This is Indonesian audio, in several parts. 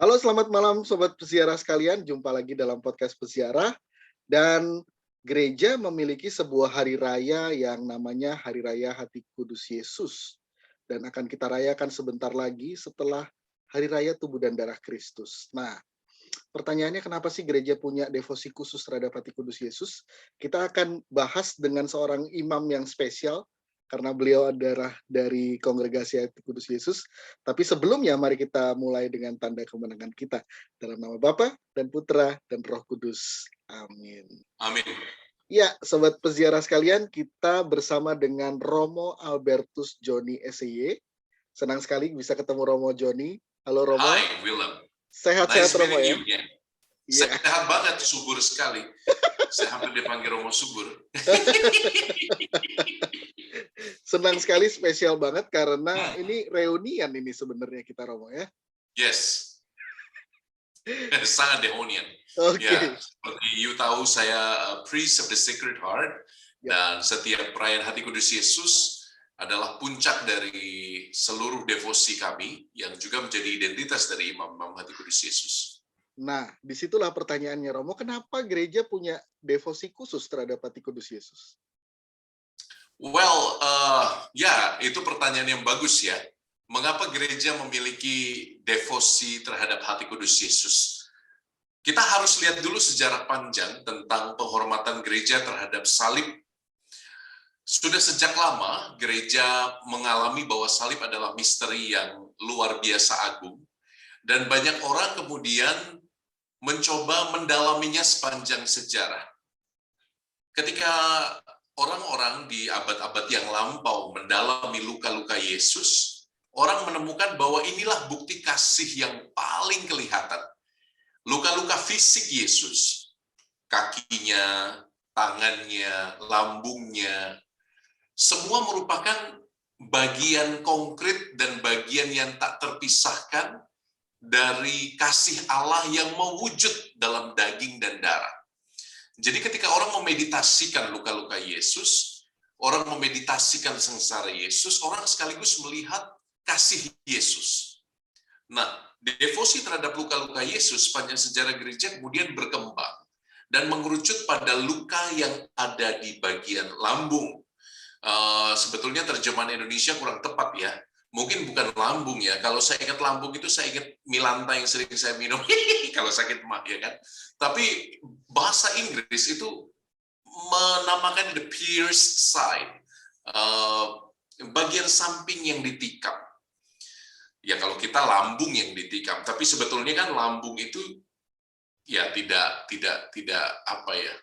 Halo, selamat malam Sobat Peziarah sekalian. Jumpa lagi dalam podcast Peziarah. Dan gereja memiliki sebuah hari raya yang namanya Hari Raya Hati Kudus Yesus. Dan akan kita rayakan sebentar lagi setelah Hari Raya Tubuh dan Darah Kristus. Nah, pertanyaannya kenapa sih gereja punya devosi khusus terhadap Hati Kudus Yesus? Kita akan bahas dengan seorang imam yang spesial, karena beliau adalah dari Kongregasi Hati Kudus Yesus. Tapi sebelumnya, mari kita mulai dengan tanda kemenangan kita. Dalam nama Bapa dan Putra dan Roh Kudus. Amin. Amin. Ya, Sobat Peziarah sekalian, kita bersama dengan Romo Albertus Joni SY. Senang sekali bisa ketemu Romo Joni. Halo Romo. Hai, Willem. Sehat-sehat Romo ya? Ya. Sehat banget, subur sekali. Saya hampir dipanggil Romo Subur. Senang sekali, spesial banget karena ini reunian ini sebenarnya kita Romo ya. Yes. Sangat reunian. Oke. Ya, seperti you tahu saya priest of the Sacred Heart dan setiap perayaan Hati Kudus Yesus adalah puncak dari seluruh devosi kami yang juga menjadi identitas dari imam-imam Hati Kudus Yesus. Nah, disitulah pertanyaannya Romo, kenapa gereja punya devosi khusus terhadap Hati Kudus Yesus? Well, ya itu pertanyaan yang bagus ya. Mengapa gereja memiliki devosi terhadap Hati Kudus Yesus? Kita harus lihat dulu sejarah panjang tentang penghormatan gereja terhadap salib. Sudah sejak lama gereja mengalami bahwa salib adalah misteri yang luar biasa agung. Dan banyak orang kemudian mencoba mendalaminya sepanjang sejarah. Ketika orang-orang di abad-abad yang lampau mendalami luka-luka Yesus, orang menemukan bahwa inilah bukti kasih yang paling kelihatan. Luka-luka fisik Yesus, kakinya, tangannya, lambungnya, semua merupakan bagian konkret dan bagian yang tak terpisahkan dari kasih Allah yang mewujud dalam daging dan darah. Jadi ketika orang memeditasikan luka-luka Yesus, orang memeditasikan sengsara Yesus, orang sekaligus melihat kasih Yesus. Nah, devosi terhadap luka-luka Yesus sepanjang sejarah gereja kemudian berkembang dan mengerucut pada luka yang ada di bagian lambung. Sebetulnya terjemahan Indonesia kurang tepat ya. Mungkin bukan lambung ya. Kalau saya ingat lambung itu saya ingat Milanta yang sering saya minum kalau sakit mah ya kan. Tapi bahasa Inggris itu menamakan the pierced side, bagian samping yang ditikam. Ya kalau kita lambung yang ditikam, tapi sebetulnya kan lambung itu ya tidak apa ya?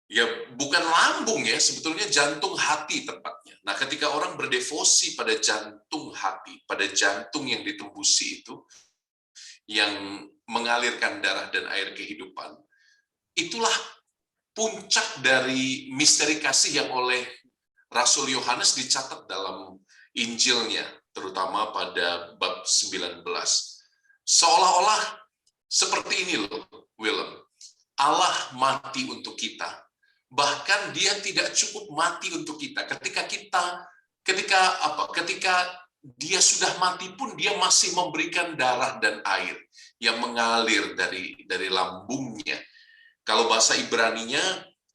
Ya bukan lambung ya, sebetulnya jantung hati tepatnya. Nah, ketika orang berdevosi pada jantung hati, pada jantung yang ditembusi itu, yang mengalirkan darah dan air kehidupan, itulah puncak dari misteri kasih yang oleh Rasul Yohanes dicatat dalam Injilnya, terutama pada bab 19. Seolah-olah seperti ini loh, Willem. Allah mati untuk kita. Bahkan dia tidak cukup mati untuk kita. Ketika dia sudah mati pun dia masih memberikan darah dan air yang mengalir dari lambungnya. Kalau bahasa Ibraninya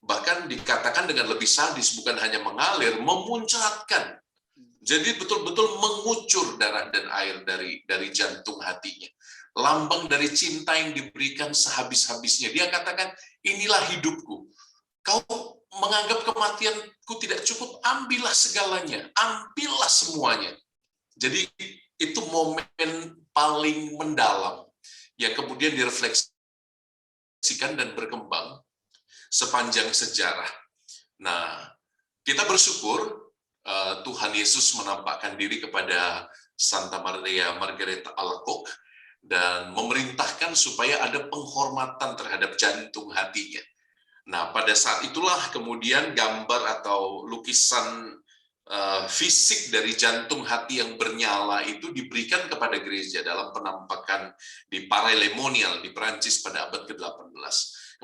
bahkan dikatakan dengan lebih sadis, bukan hanya mengalir, memuncratkan. Jadi betul-betul mengucur darah dan air dari jantung hatinya. Lambang dari cinta yang diberikan sehabis-habisnya. Dia katakan, inilah hidupku. Kau menganggap kematianku tidak cukup, ambillah segalanya, ambillah semuanya. Jadi itu momen paling mendalam yang kemudian direfleksikan dan berkembang sepanjang sejarah. Nah, kita bersyukur Tuhan Yesus menampakkan diri kepada Santa Maria Margareta Alacoque dan memerintahkan supaya ada penghormatan terhadap jantung hatinya. Nah, pada saat itulah kemudian gambar atau lukisan fisik dari jantung hati yang bernyala itu diberikan kepada gereja dalam penampakan di Paray-le-Monial di Perancis pada abad ke-18.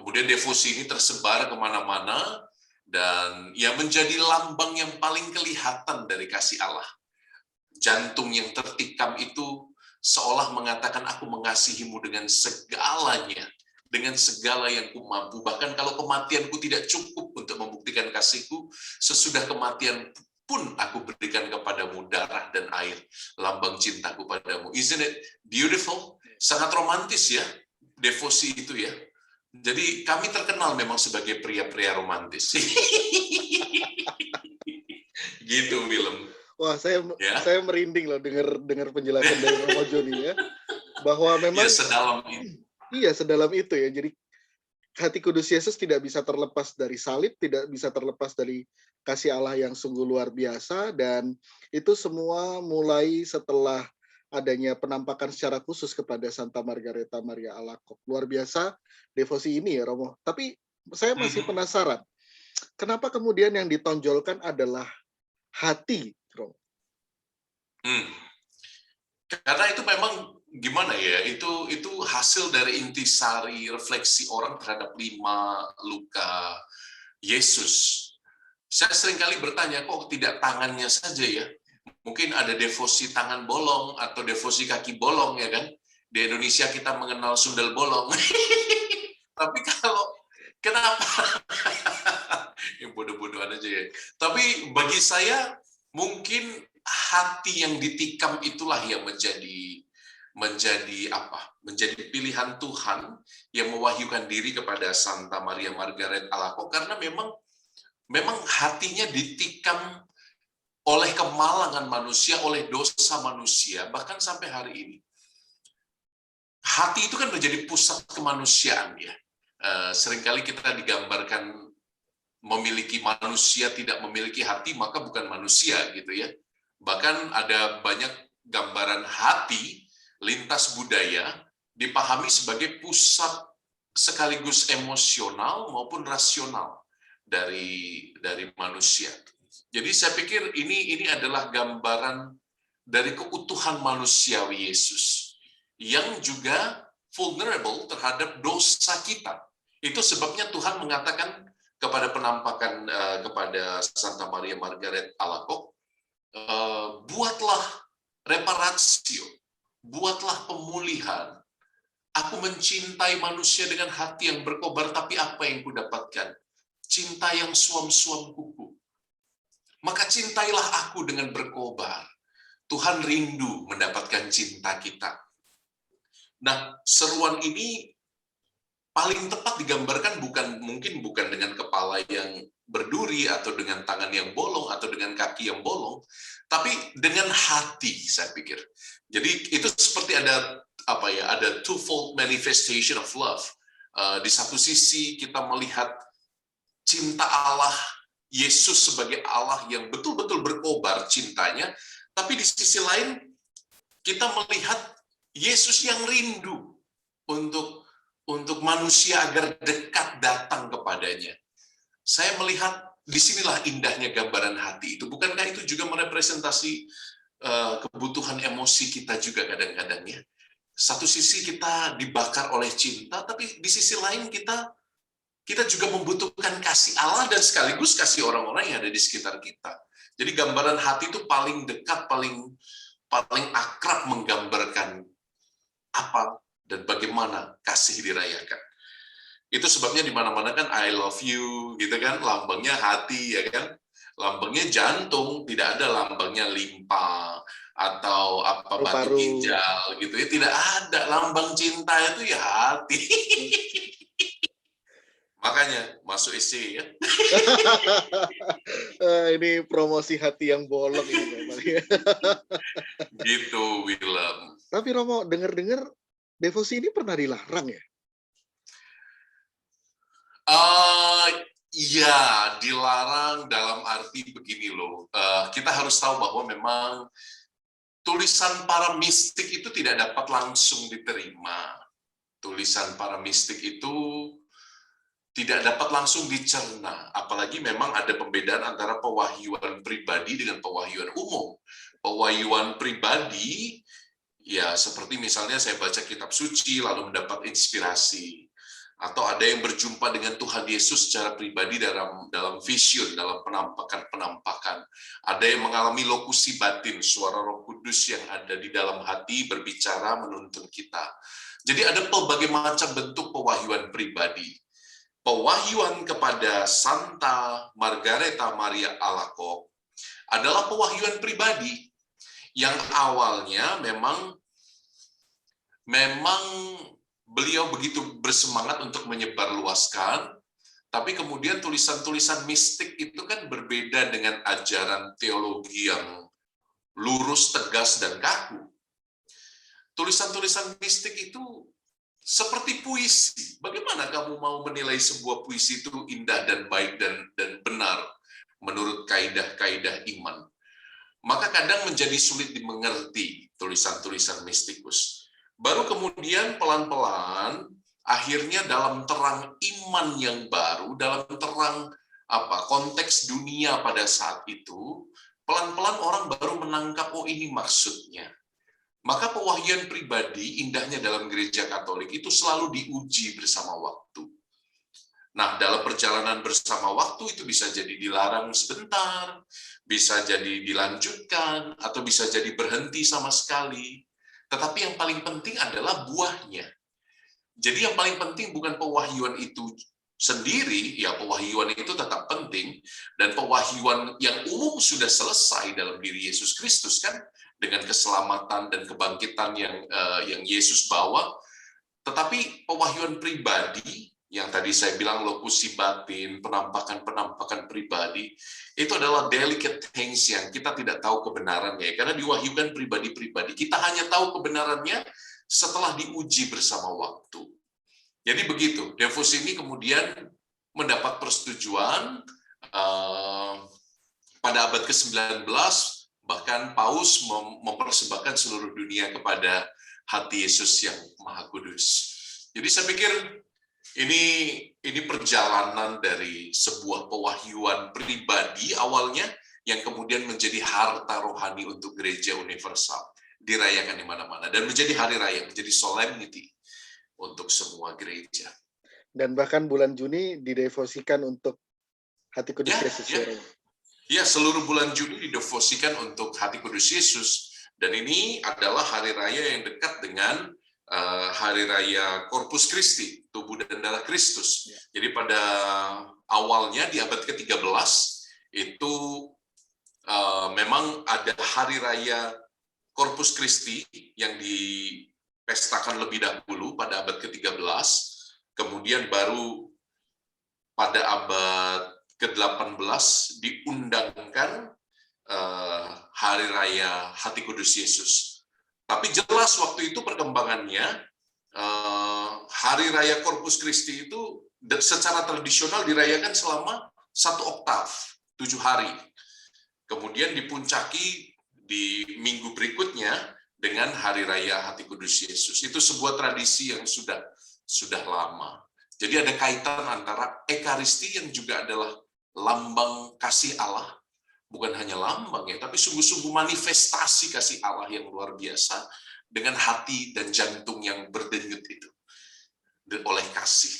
Kemudian devosi ini tersebar kemana-mana dan ya menjadi lambang yang paling kelihatan dari kasih Allah. Jantung yang tertikam itu seolah mengatakan aku mengasihimu dengan segalanya, dengan segala yang kumampu. Bahkan kalau kematianku tidak cukup untuk membuktikan kasihku, sesudah kematian pun aku berikan kepadamu darah dan air, lambang cintaku padamu. Isn't it beautiful? Sangat romantis ya, devosi itu ya. Jadi kami terkenal memang sebagai pria-pria romantis. Gitu, Willem. Wah, saya Ya. saya merinding loh dengar penjelasan dari Romo Joni ya, bahwa memang Ya, sedalam itu. iya sedalam itu ya. Jadi hati kudus Yesus tidak bisa terlepas dari salib, tidak bisa terlepas dari kasih Allah yang sungguh luar biasa, dan itu semua mulai setelah adanya penampakan secara khusus kepada Santa Margareta Maria Alacoque. Luar biasa devosi ini ya Romo. Tapi saya masih penasaran, kenapa kemudian yang ditonjolkan adalah hati, Romo? Karena itu memang gimana ya, itu hasil dari intisari refleksi orang terhadap 5 luka Yesus. Saya seringkali bertanya, kok tidak tangannya saja ya? Mungkin ada devosi tangan bolong atau devosi kaki bolong ya kan? Di Indonesia kita mengenal sundal bolong. Tapi kenapa? Yang bodoh-bodohan aja ya. Tapi bagi saya mungkin hati yang ditikam itulah yang menjadi pilihan Tuhan yang mewahyukan diri kepada Santa Maria Margaret Alacoque, karena memang hatinya ditikam oleh kemalangan manusia, oleh dosa manusia, bahkan sampai hari ini. Hati itu kan menjadi pusat kemanusiaan ya. Seringkali kita digambarkan memiliki manusia tidak memiliki hati, maka bukan manusia gitu ya. Bahkan ada banyak gambaran hati lintas budaya dipahami sebagai pusat sekaligus emosional maupun rasional dari manusia. Jadi saya pikir ini adalah gambaran dari keutuhan manusiawi Yesus yang juga vulnerable terhadap dosa kita. Itu sebabnya Tuhan mengatakan kepada penampakan kepada Santa Maria Margaret Alacoque, buatlah reparatio, buatlah pemulihan. Aku mencintai manusia dengan hati yang berkobar, tapi apa yang kudapatkan? Cinta yang suam-suam kuku. Maka cintailah aku dengan berkobar. Tuhan rindu mendapatkan cinta kita. Nah, seruan ini paling tepat digambarkan mungkin bukan dengan kepala yang berduri atau dengan tangan yang bolong atau dengan kaki yang bolong, tapi dengan hati, saya pikir. Jadi itu seperti ada twofold manifestation of love. Di satu sisi kita melihat cinta Allah, Yesus sebagai Allah yang betul-betul berkobar cintanya, tapi di sisi lain kita melihat Yesus yang rindu untuk manusia agar dekat datang kepadanya. Saya melihat disinilah indahnya gambaran hati itu. Bukankah itu juga merepresentasi kebutuhan emosi kita juga kadang-kadang ya. Satu sisi kita dibakar oleh cinta, tapi di sisi lain kita juga membutuhkan kasih Allah dan sekaligus kasih orang-orang yang ada di sekitar kita. Jadi gambaran hati itu paling dekat, paling akrab menggambarkan apa dan bagaimana kasih dirayakan. Itu sebabnya di mana-mana kan I love you gitu kan, lambangnya hati ya kan. Lambangnya jantung, tidak ada lambangnya limpa atau batu ginjal gitu ya, tidak ada. Lambang cinta itu ya hati. Makanya masuk SC ya. Ini promosi hati yang bolong ini memang ya. Gitu, Willem. Tapi Romo, dengar-dengar devosi ini pernah dilarang ya? Iya, dilarang dalam arti begini loh. Kita harus tahu bahwa memang tulisan para mistik itu tidak dapat langsung diterima. Tulisan para mistik itu tidak dapat langsung dicerna, apalagi memang ada pembedaan antara pewahyuan pribadi dengan pewahyuan umum. Pewahyuan pribadi, ya seperti misalnya saya baca kitab suci lalu mendapat inspirasi. atau ada yang berjumpa dengan Tuhan Yesus secara pribadi dalam vision, dalam penampakan. Ada yang mengalami lokusi batin, suara Roh Kudus yang ada di dalam hati berbicara menuntun kita. Jadi ada berbagai macam bentuk pewahyuan pribadi. Pewahyuan kepada Santa Margareta Maria Alacoque adalah pewahyuan pribadi yang awalnya memang beliau begitu bersemangat untuk menyebarluaskan, tapi kemudian tulisan-tulisan mistik itu kan berbeda dengan ajaran teologi yang lurus, tegas, dan kaku. Tulisan-tulisan mistik itu seperti puisi. Bagaimana kamu mau menilai sebuah puisi itu indah dan baik dan benar menurut kaidah-kaidah iman? Maka kadang menjadi sulit dimengerti tulisan-tulisan mistikus. Baru kemudian pelan-pelan, akhirnya dalam terang iman yang baru, dalam terang konteks dunia pada saat itu, pelan-pelan orang baru menangkap, oh ini maksudnya. Maka pewahyuan pribadi, indahnya dalam gereja Katolik, itu selalu diuji bersama waktu. Nah, dalam perjalanan bersama waktu itu bisa jadi dilarang sebentar, bisa jadi dilanjutkan, atau bisa jadi berhenti sama sekali. Tetapi yang paling penting adalah buahnya. Jadi yang paling penting bukan pewahyuan itu sendiri, ya pewahyuan itu tetap penting, dan pewahyuan yang umum sudah selesai dalam diri Yesus Kristus kan, dengan keselamatan dan kebangkitan yang Yesus bawa. Tetapi pewahyuan pribadi, yang tadi saya bilang lokusi batin, penampakan pribadi, itu adalah delicate things yang kita tidak tahu kebenarannya, karena diwahyukan pribadi-pribadi. Kita hanya tahu kebenarannya setelah diuji bersama waktu. Jadi begitu, devosi ini kemudian mendapat persetujuan pada abad ke-19, bahkan Paus mempersembahkan seluruh dunia kepada hati Yesus yang Maha Kudus. Jadi saya pikir ini perjalanan dari sebuah pewahyuan pribadi awalnya yang kemudian menjadi harta rohani untuk gereja universal, dirayakan di mana-mana dan menjadi hari raya, menjadi solemnity untuk semua gereja. Dan bahkan bulan Juni didevosikan untuk Hati Kudus Yesus. Ya, seluruh bulan Juni didevosikan untuk Hati Kudus Yesus, dan ini adalah hari raya yang dekat dengan hari raya Corpus Christi, tubuh dan darah Kristus. Jadi pada awalnya di abad ke-13 itu memang ada hari raya Corpus Christi yang dipestakan lebih dahulu pada abad ke-13, kemudian baru pada abad ke-18 diundangkan hari raya Hati Kudus Yesus. Tapi jelas waktu itu perkembangannya, hari raya Corpus Christi itu secara tradisional dirayakan selama 1 oktav, 7 hari. Kemudian dipuncaki di minggu berikutnya dengan hari raya Hati Kudus Yesus. Itu sebuah tradisi yang sudah lama. Jadi ada kaitan antara Ekaristi yang juga adalah lambang kasih Allah, bukan hanya lambang ya, tapi sungguh-sungguh manifestasi kasih Allah yang luar biasa dengan hati dan jantung yang berdenyut itu oleh kasih.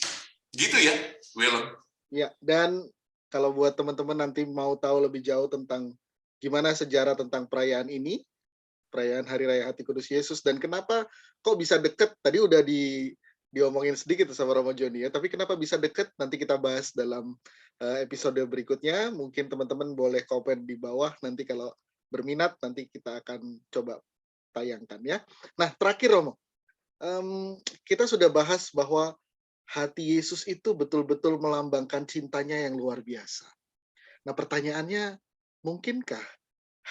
Gitu ya, Willem. Ya, dan kalau buat teman-teman nanti mau tahu lebih jauh tentang gimana sejarah tentang perayaan ini, perayaan Hari Raya Hati Kudus Yesus, dan kenapa kok bisa deket, tadi udah diomongin sedikit sama Romo Joni ya, tapi kenapa bisa deket, nanti kita bahas dalam episode berikutnya. Mungkin teman-teman boleh komen di bawah, nanti kalau berminat nanti kita akan coba tayangkan ya. Nah, terakhir Romo, kita sudah bahas bahwa hati Yesus itu betul-betul melambangkan cintanya yang luar biasa. Nah, pertanyaannya, mungkinkah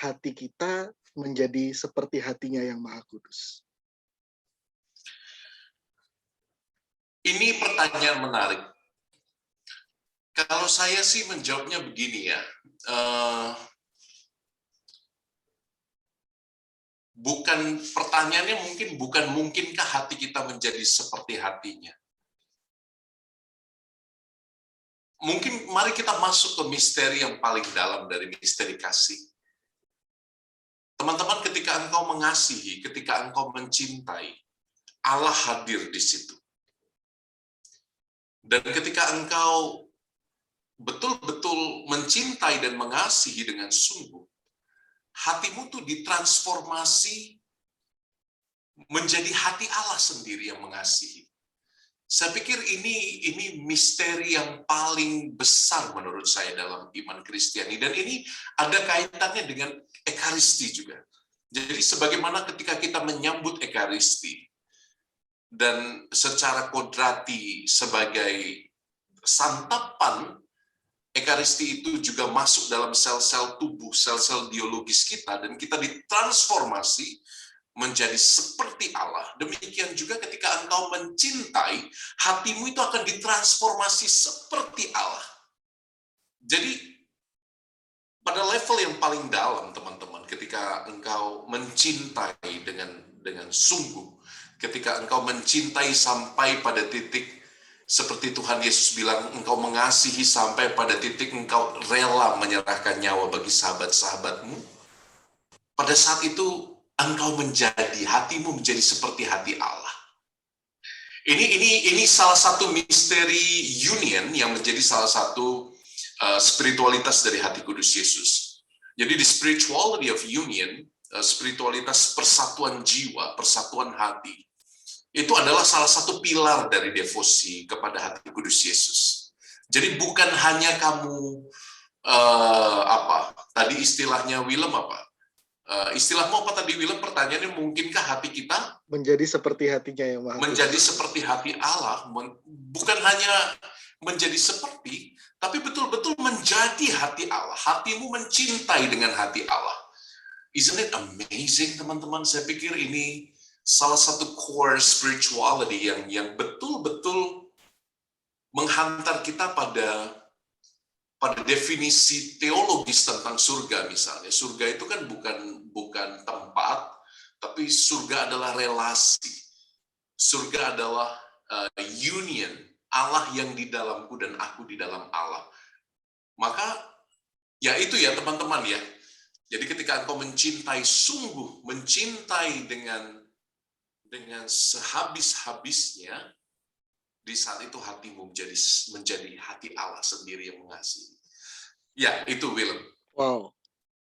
hati kita menjadi seperti hatinya yang Maha Kudus? Ini pertanyaan menarik. Kalau saya sih menjawabnya begini ya, pertanyaannya bukan mungkinkah hati kita menjadi seperti hatinya. Mungkin mari kita masuk ke misteri yang paling dalam dari misteri kasih. Teman-teman, ketika engkau mengasihi, ketika engkau mencintai, Allah hadir di situ. Dan ketika engkau betul-betul mencintai dan mengasihi dengan sungguh, hatimu tuh ditransformasi menjadi hati Allah sendiri yang mengasihi. Saya pikir ini misteri yang paling besar menurut saya dalam iman Kristiani, dan ini ada kaitannya dengan Ekaristi juga. Jadi sebagaimana ketika kita menyambut Ekaristi dan secara kodrati sebagai santapan, Ekaristi itu juga masuk dalam sel-sel tubuh, sel-sel biologis kita, dan kita ditransformasi menjadi seperti Allah. Demikian juga ketika engkau mencintai, hatimu itu akan ditransformasi seperti Allah. Jadi, pada level yang paling dalam, teman-teman, ketika engkau mencintai dengan sungguh, ketika engkau mencintai sampai pada titik seperti Tuhan Yesus bilang, engkau mengasihi sampai pada titik engkau rela menyerahkan nyawa bagi sahabat-sahabatmu. Pada saat itu engkau hatimu menjadi seperti hati Allah. Ini salah satu misteri union yang menjadi salah satu spiritualitas dari hati kudus Yesus. Jadi di spirituality of union, spiritualitas persatuan jiwa, persatuan hati, itu adalah salah satu pilar dari devosi kepada hati kudus Yesus. Jadi bukan hanya kamu tadi istilahnya Willem apa? Istilahmu apa tadi Willem? Pertanyaannya, mungkinkah hati kita menjadi seperti hatinya yang Maha Kudus? Menjadi seperti hati Allah, bukan hanya menjadi seperti, tapi betul-betul menjadi hati Allah. Hatimu mencintai dengan hati Allah. Isn't it amazing, teman-teman? Saya pikir ini salah satu core spirituality yang betul-betul menghantar kita pada definisi teologis tentang surga misalnya. Surga itu kan bukan tempat, tapi surga adalah relasi. Surga adalah union, Allah yang di dalamku dan aku di dalam Allah. Maka ya itu ya teman-teman ya. Jadi ketika engkau mencintai sungguh, mencintai dengan sehabis-habisnya, di saat itu hatimu menjadi hati Allah sendiri yang mengasihi. Ya, itu Willem. Wow.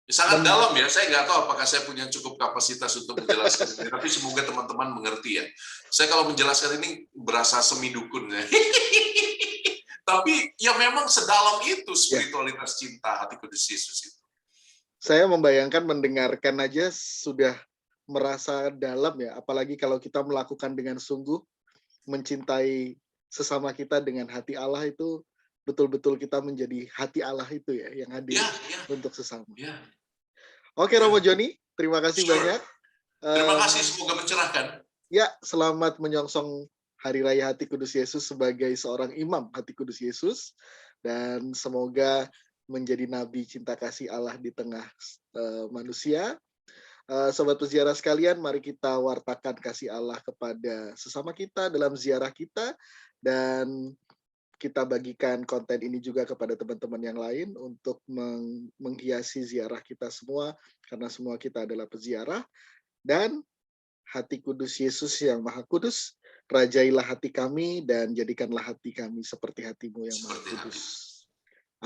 Sangat dalam ya, saya nggak tahu apakah saya punya cukup kapasitas untuk menjelaskan ini, tapi semoga teman-teman mengerti ya. Saya kalau menjelaskan ini berasa semi dukun ya. Tapi ya memang sedalam itu spiritualitas cinta hati kudus Yesus itu. Saya membayangkan mendengarkan aja sudah merasa dalam ya, apalagi kalau kita melakukan dengan sungguh, mencintai sesama kita dengan hati Allah itu, betul-betul kita menjadi hati Allah itu ya, yang hadir untuk sesama. Oke, Romo Joni, terima kasih banyak. Terima kasih, semoga mencerahkan. Ya, selamat menyongsong Hari Raya Hati Kudus Yesus sebagai seorang imam Hati Kudus Yesus, dan semoga menjadi nabi cinta kasih Allah di tengah manusia. Sobat peziarah sekalian, mari kita wartakan kasih Allah kepada sesama kita dalam ziarah kita, dan kita bagikan konten ini juga kepada teman-teman yang lain untuk menghiasi ziarah kita semua, karena semua kita adalah peziarah. Dan hati kudus Yesus yang Maha Kudus, rajailah hati kami dan jadikanlah hati kami seperti hatimu yang Maha Kudus.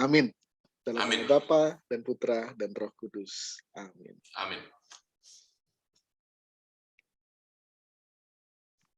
Amin. Dalam nama Bapa dan Putra dan Roh Kudus. Amin. Amin.